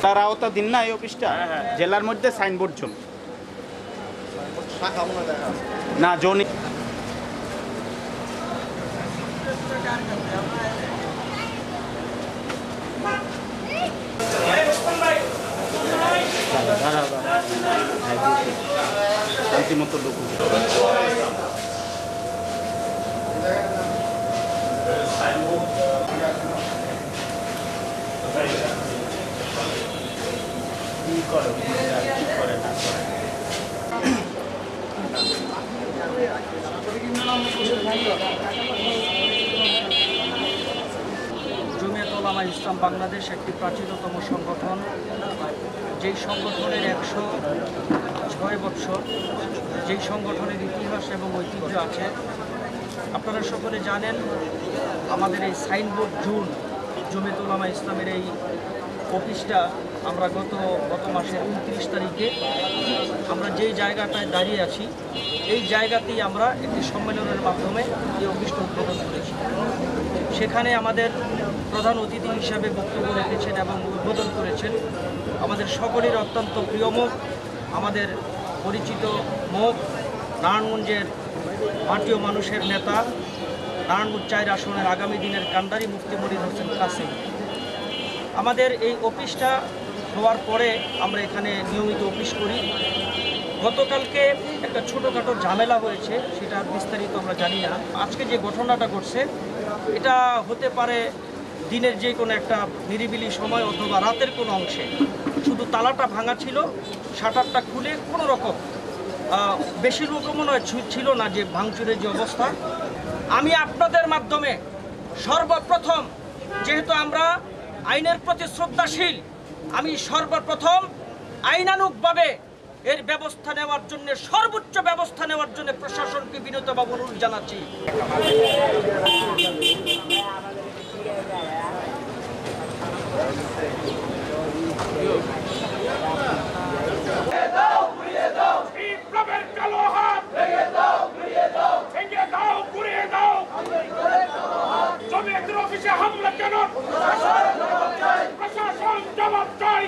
জেলার আওতাধীন না এই অফিসটা? জেলার মধ্যে সাইনবোর্ড জন্য না জোন শান্তিমতো লোক জমিয়ত উলামা ইসলাম বাংলাদেশ একটি প্রাচীনতম সংগঠন, যেই সংগঠনের 106 বছর, যেই সংগঠনের ইতিহাস এবং ঐতিহ্য আছে। আপনারা সকলে জানেন আমাদের এই সাইনবোর্ড জোন জমিয়ত উলামা ইসলামের এই অফিসটা আমরা গত মাসের 29 তারিখে আমরা যেই জায়গাটায় দাঁড়িয়ে আছি এই জায়গাতেই আমরা একটি সম্মেলনের মাধ্যমে এই অফিসটা উদ্বোধন করেছি। সেখানে আমাদের প্রধান অতিথি হিসাবে বক্তব্য রেখেছেন এবং উদ্বোধন করেছেন আমাদের সকলের অত্যন্ত প্রিয় মুখ, আমাদের পরিচিত মুখ, নারায়ণগঞ্জের মাটিও মানুষের নেতা, নারায়ণগঞ্জ 4 আসনের আগামী দিনের কান্ডারি মুফতি মনির হোসেন কাসেম। আমাদের এই অফিসটা হওয়ার পরে আমরা এখানে নিয়মিত অফিস করি। গতকালকে একটা ছোটোখাটো ঝামেলা হয়েছে, সেটা বিস্তারিত আমরা জানি না। আজকে যে ঘটনাটা ঘটছে এটা হতে পারে দিনের যে কোনো একটা নিরিবিলি সময় অথবা রাতের কোনো অংশে। শুধু তালাটা ভাঙা ছিল, শাটারটা খুলে কোনো রকম বেশি রকমও নয় ছিল না যে ভাঙচুরের যে অবস্থা। আমি আপনাদের মাধ্যমে সর্বপ্রথম, যেহেতু আমরা আইনের প্রতি শ্রদ্ধাশীল, আমি সর্বপ্রথম আইনানুগভাবে এর ব্যবস্থা নেওয়ার জন্য, সর্বোচ্চ ব্যবস্থা নেওয়ার জন্য প্রশাসনকে বিনীতভাবে অনুরোধ জানাচ্ছি। অফিসে হামলা কেন? প্রশাসন জবাব চাই।